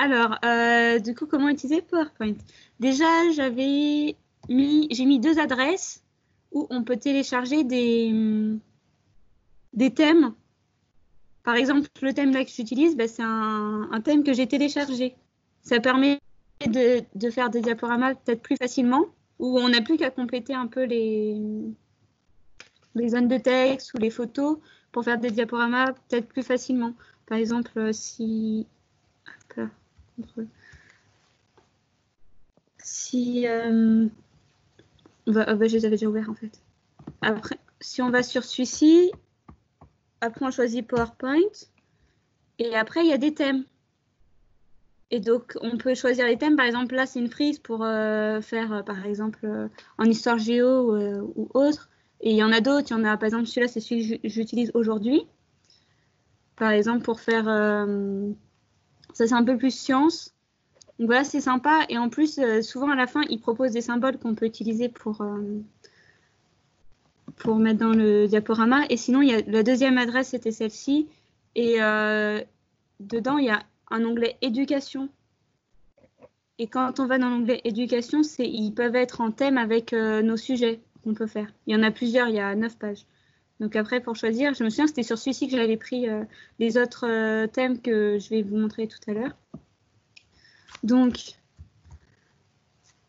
Alors, du coup, comment utiliser PowerPoint? Déjà, j'ai mis 2 adresses où on peut télécharger des thèmes. Par exemple, le thème là que j'utilise, c'est un thème que j'ai téléchargé. Ça permet de faire des diaporamas peut-être plus facilement, où on n'a plus qu'à compléter un peu les zones de texte ou les photos pour faire des diaporamas peut-être plus facilement. Par exemple, si je les avais déjà ouverts en fait. Après, si on va sur celui-ci, après on choisit PowerPoint et après il y a des thèmes. Et donc on peut choisir les thèmes. Par exemple, là c'est une frise pour faire par exemple en histoire géo ou autre. Et il y en a d'autres. Il y en a par exemple celui-là, c'est celui que j'utilise aujourd'hui. Par exemple pour faire ça, c'est un peu plus science. Donc voilà, c'est sympa. Et en plus, souvent à la fin, ils proposent des symboles qu'on peut utiliser pour mettre dans le diaporama. Et sinon, il y a, la deuxième adresse, c'était celle-ci. Et dedans, il y a un onglet éducation. Et quand on va dans l'onglet éducation, ils peuvent être en thème avec nos sujets qu'on peut faire. Il y en a plusieurs, il y a 9 pages. Donc après, pour choisir, je me souviens, c'était sur celui-ci que j'avais pris les autres thèmes que je vais vous montrer tout à l'heure. Donc,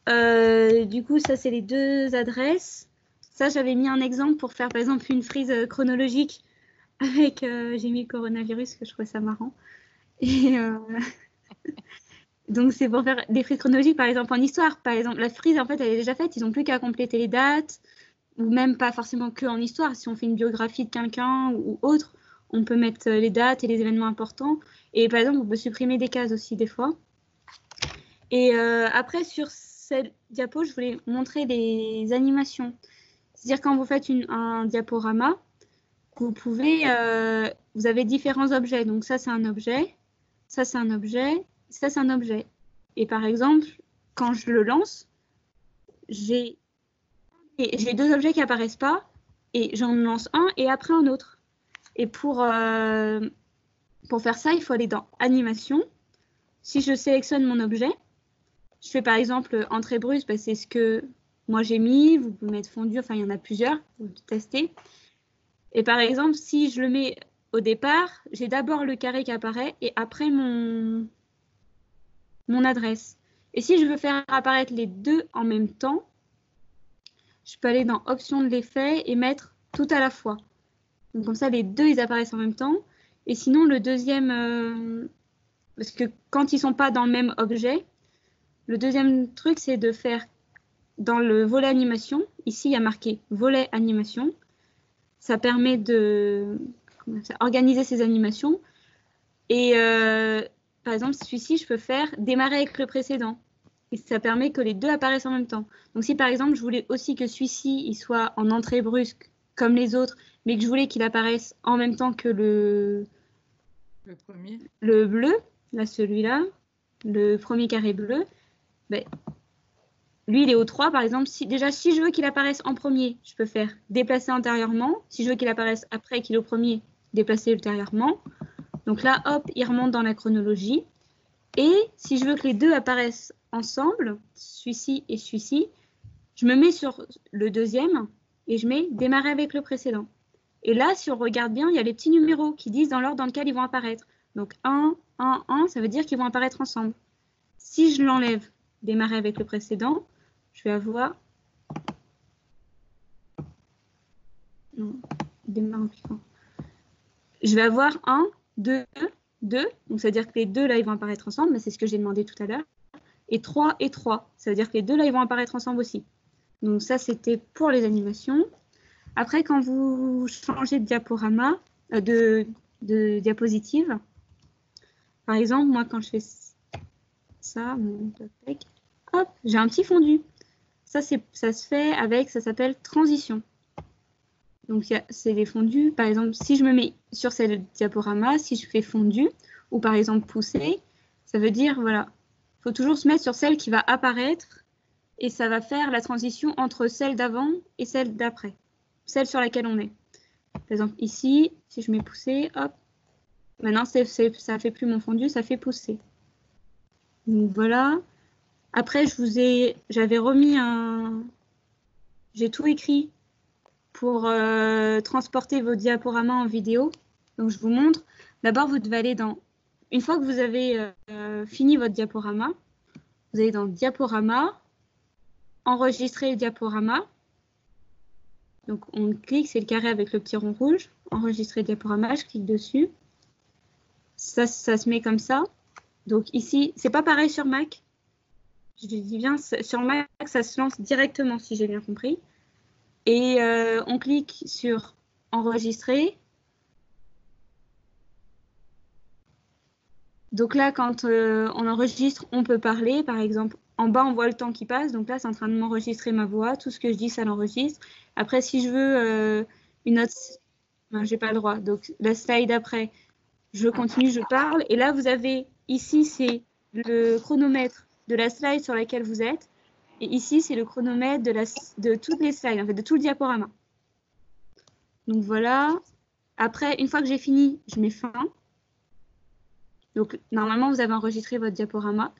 du coup, ça, c'est les 2 adresses. Ça, j'avais mis un exemple pour faire, par exemple, une frise chronologique avec, j'ai mis le coronavirus, que je trouvais ça marrant. Et donc, c'est pour faire des frises chronologiques, par exemple, en histoire. Par exemple, la frise, en fait, elle est déjà faite. Ils n'ont plus qu'à compléter les dates, ou même pas forcément que en histoire. Si on fait une biographie de quelqu'un ou autre, on peut mettre les dates et les événements importants. Et par exemple, on peut supprimer des cases aussi, des fois. Et après, sur cette diapo, je voulais montrer les animations. C'est-à-dire quand vous faites un diaporama, vous pouvez, vous avez différents objets. Donc ça, c'est un objet, ça, c'est un objet, ça, c'est un objet. Et par exemple, quand je le lance, j'ai 2 objets qui apparaissent pas, et j'en lance un et après un autre. Et pour faire ça, il faut aller dans Animation. Si je sélectionne mon objet, je fais par exemple entrée brusque, c'est ce que moi j'ai mis, vous pouvez mettre fondu, enfin il y en a plusieurs, vous testez. Et par exemple, si je le mets au départ, j'ai d'abord le carré qui apparaît et après mon adresse. Et si je veux faire apparaître les 2 en même temps, je peux aller dans Options de l'effet et mettre tout à la fois. Donc comme ça, les 2, ils apparaissent en même temps. Et sinon, le deuxième, parce que quand ils ne sont pas dans le même objet, le deuxième truc, c'est de faire dans le volet animation. Ici, il y a marqué volet animation. Ça permet de organiser ces animations. Et par exemple, celui-ci, je peux faire démarrer avec le précédent. Et ça permet que les 2 apparaissent en même temps. Donc si par exemple, je voulais aussi que celui-ci il soit en entrée brusque comme les autres, mais que je voulais qu'il apparaisse en même temps que le premier, le bleu, là celui-là, le premier carré bleu, lui il est au 3 par exemple. Si je veux qu'il apparaisse en premier, je peux faire déplacer antérieurement. Si je veux qu'il apparaisse après qu'il est au premier, déplacer ultérieurement. Donc là, hop, il remonte dans la chronologie. Et si je veux que les 2 apparaissent ensemble, celui-ci et celui-ci, je me mets sur le deuxième et je mets démarrer avec le précédent. Et là, si on regarde bien, il y a les petits numéros qui disent dans l'ordre dans lequel ils vont apparaître. Donc 1, 1, 1, ça veut dire qu'ils vont apparaître ensemble. Si je l'enlève, démarrer avec le précédent, je vais avoir... Non, démarrer en cliquant. Je vais avoir 1, 2, 2. Donc ça veut dire que les 2 là, ils vont apparaître ensemble, mais c'est ce que j'ai demandé tout à l'heure. Et 3 et 3. Ça veut dire que les 2 là, ils vont apparaître ensemble aussi. Donc ça, c'était pour les animations. Après, quand vous changez de diaporama, de diapositive, par exemple, moi, quand je fais ça, hop, j'ai un petit fondu. Ça se fait avec, ça s'appelle transition. Donc, c'est les fondus. Par exemple, si je me mets sur cette diaporama, si je fais fondu, ou par exemple pousser, ça veut dire, voilà, il faut toujours se mettre sur celle qui va apparaître et ça va faire la transition entre celle d'avant et celle d'après, celle sur laquelle on est. Par exemple, ici, si je mets pousser, hop, maintenant, ça ne fait plus mon fondu, ça fait pousser. Donc voilà. Après, j'avais remis j'ai tout écrit pour transporter vos diaporamas en vidéo. Donc je vous montre. D'abord, vous devez aller une fois que vous avez fini votre diaporama, vous allez dans Diaporama, enregistrer le diaporama. Donc on clique, c'est le carré avec le petit rond rouge. Enregistrer le diaporama, je clique dessus. Ça se met comme ça. Donc ici, c'est pas pareil sur Mac. Je dis bien, sur Mac, ça se lance directement, si j'ai bien compris. Et on clique sur enregistrer. Donc là, quand on enregistre, on peut parler. Par exemple, en bas, on voit le temps qui passe. Donc là, c'est en train de m'enregistrer ma voix. Tout ce que je dis, ça l'enregistre. Après, si je veux une autre... Ben, j'ai pas le droit. Donc la slide après, je continue, je parle. Et là, vous avez... Ici, c'est le chronomètre de la slide sur laquelle vous êtes. Et ici, c'est le chronomètre de toutes les slides, en fait, de tout le diaporama. Donc voilà. Après, une fois que j'ai fini, je mets fin. Donc, normalement, vous avez enregistré votre diaporama.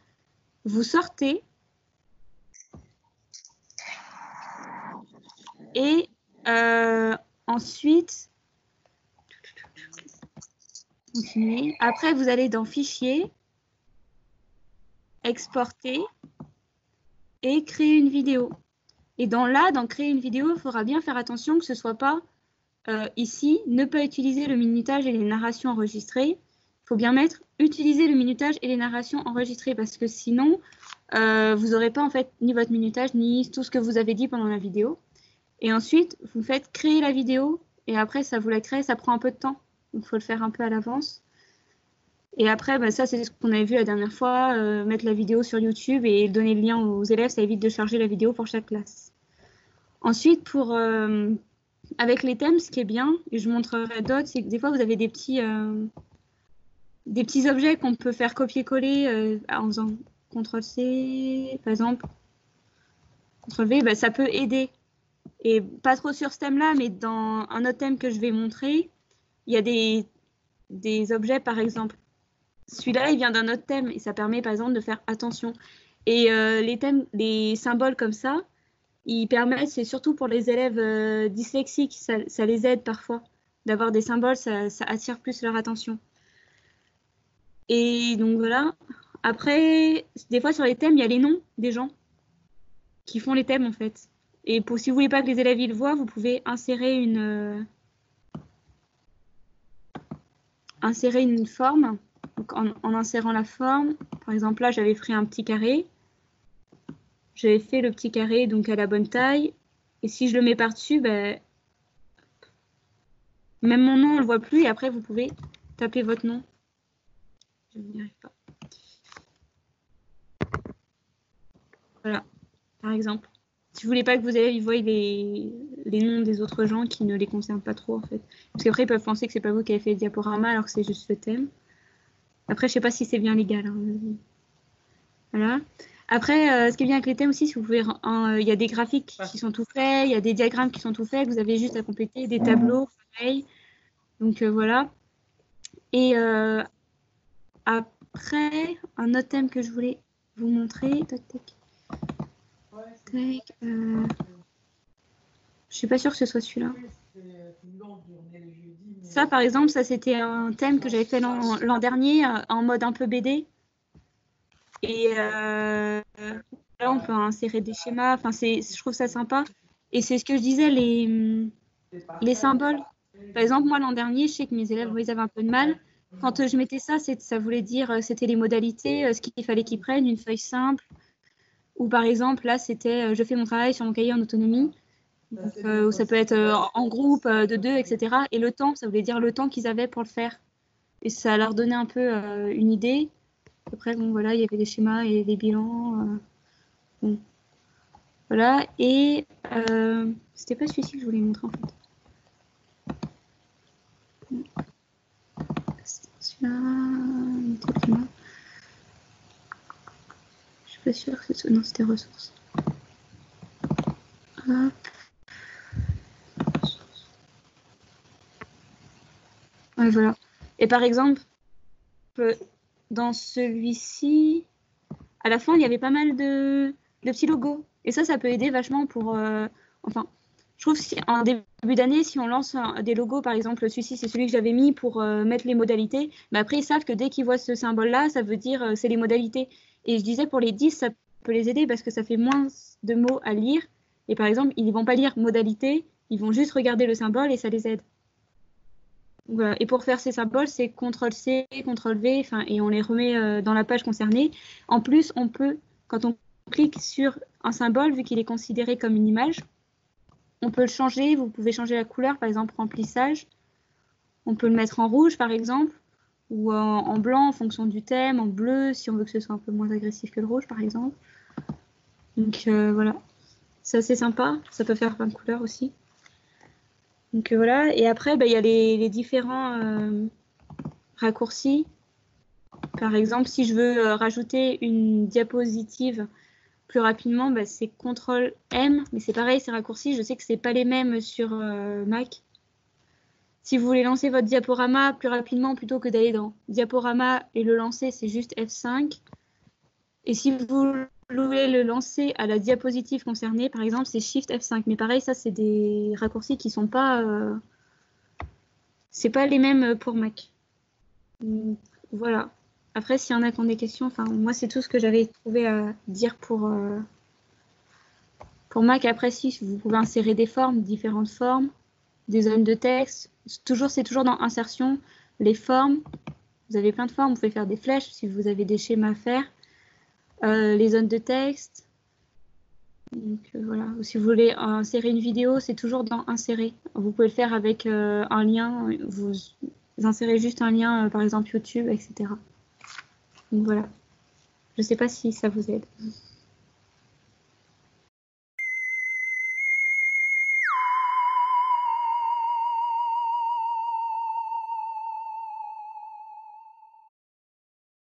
Vous sortez. Et ensuite, continuez. Après, vous allez dans Fichier, Exporter et créer une vidéo. Et dans Créer une vidéo, il faudra bien faire attention que ce ne soit pas ici, ne pas utiliser le minutage et les narrations enregistrées. Il faut bien mettre utiliser le minutage et les narrations enregistrées parce que sinon, vous n'aurez pas en fait ni votre minutage ni tout ce que vous avez dit pendant la vidéo. Et ensuite, vous faites créer la vidéo et après, ça vous la crée, ça prend un peu de temps. Donc, il faut le faire un peu à l'avance. Et après, bah, ça, c'est ce qu'on avait vu la dernière fois, mettre la vidéo sur YouTube et donner le lien aux élèves, ça évite de charger la vidéo pour chaque classe. Ensuite, avec les thèmes, ce qui est bien, et je montrerai d'autres, c'est que des fois, vous avez des petits objets qu'on peut faire copier-coller en faisant CTRL-C, par exemple. CTRL-V, bah, ça peut aider. Et pas trop sur ce thème-là, mais dans un autre thème que je vais montrer, il y a des objets, par exemple. Celui-là, il vient d'un autre thème et ça permet, par exemple, de faire attention. Et les symboles comme ça, ils permettent, c'est surtout pour les élèves dyslexiques, ça les aide parfois. D'avoir des symboles, ça attire plus leur attention. Et donc voilà. Après, des fois sur les thèmes, il y a les noms des gens qui font les thèmes en fait. Et si vous voulez pas que les élèves ils le voient, vous pouvez insérer une forme. Donc en insérant la forme, par exemple là j'avais pris un petit carré. J'avais fait le petit carré donc à la bonne taille. Et si je le mets par-dessus, ben, même mon nom on le voit plus. Et après vous pouvez taper votre nom. Je n'y arrive pas. Voilà, par exemple. Si vous voulez pas que vos élèves voient les noms des autres gens qui ne les concernent pas trop en fait. Parce qu'après ils peuvent penser que c'est pas vous qui avez fait le diaporama alors que c'est juste le thème. Après je sais pas si c'est bien légal. Hein. Voilà. Après ce qui est bien avec les thèmes aussi, si vous pouvez, il y a des graphiques qui sont tout faits, il y a des diagrammes qui sont tout faits, que vous avez juste à compléter, des tableaux, pareil. Donc voilà. Et après, un autre thème que je voulais vous montrer. Je suis pas sûre que ce soit celui-là. Ça, par exemple, ça c'était un thème que j'avais fait l'an dernier en mode un peu BD. Et là, on peut insérer des schémas. Enfin, je trouve ça sympa. Et c'est ce que je disais, les symboles. Par exemple, moi, l'an dernier, je sais que mes élèves, ils avaient un peu de mal. Quand je mettais ça, ça voulait dire, c'était les modalités, ce qu'il fallait qu'ils prennent, une feuille simple. Ou par exemple, là, c'était je fais mon travail sur mon cahier en autonomie. Donc, ça peut être en groupe de 2, etc. Et le temps, ça voulait dire le temps qu'ils avaient pour le faire. Et ça leur donnait un peu une idée. Après, bon, voilà, il y avait des schémas et des bilans. Bon. Voilà. Et c'était pas celui-ci que je voulais montrer, en fait. Celui-là. Je suis pas sûre que ce... Non, c'était ressources. Hop. Ouais, voilà. Et par exemple, dans celui-ci, à la fin, il y avait pas mal de petits logos. Et ça peut aider vachement pour... enfin, je trouve qu'en début d'année, si on lance des logos, par exemple, celui-ci, c'est celui que j'avais mis pour mettre les modalités, mais après, ils savent que dès qu'ils voient ce symbole-là, ça veut dire c'est les modalités. Et je disais, pour les 10, ça peut les aider parce que ça fait moins de mots à lire. Et par exemple, ils ne vont pas lire modalité, ils vont juste regarder le symbole et ça les aide. Voilà. Et pour faire ces symboles, c'est CTRL-C, CTRL-V, et on les remet dans la page concernée. En plus, on peut, quand on clique sur un symbole, vu qu'il est considéré comme une image, on peut le changer. Vous pouvez changer la couleur, par exemple remplissage. On peut le mettre en rouge, par exemple, ou en blanc en fonction du thème, en bleu si on veut que ce soit un peu moins agressif que le rouge, par exemple. Donc voilà, c'est assez sympa. Ça peut faire plein de couleurs aussi. Donc voilà, et après, il y a les différents raccourcis. Par exemple, si je veux rajouter une diapositive plus rapidement, c'est CTRL-M, mais c'est pareil, ces raccourcis, je sais que ce n'est pas les mêmes sur Mac. Si vous voulez lancer votre diaporama plus rapidement, plutôt que d'aller dans diaporama et le lancer, c'est juste F5. Et si vous voulez le lancer à la diapositive concernée, par exemple, c'est Shift F5. Mais pareil, ça, c'est des raccourcis qui ne sont pas... c'est pas les mêmes pour Mac. Voilà. Après, s'il y en a qui ont des questions, moi, c'est tout ce que j'avais trouvé à dire pour Mac. Après, si vous pouvez insérer des formes, différentes formes, des zones de texte. C'est toujours dans Insertion, les formes. Vous avez plein de formes. Vous pouvez faire des flèches si vous avez des schémas à faire. Les zones de texte. Donc, voilà. Ou si vous voulez insérer une vidéo, c'est toujours dans Insérer. Vous pouvez le faire avec un lien. Vous insérez juste un lien, par exemple YouTube, etc. Donc voilà. Je ne sais pas si ça vous aide.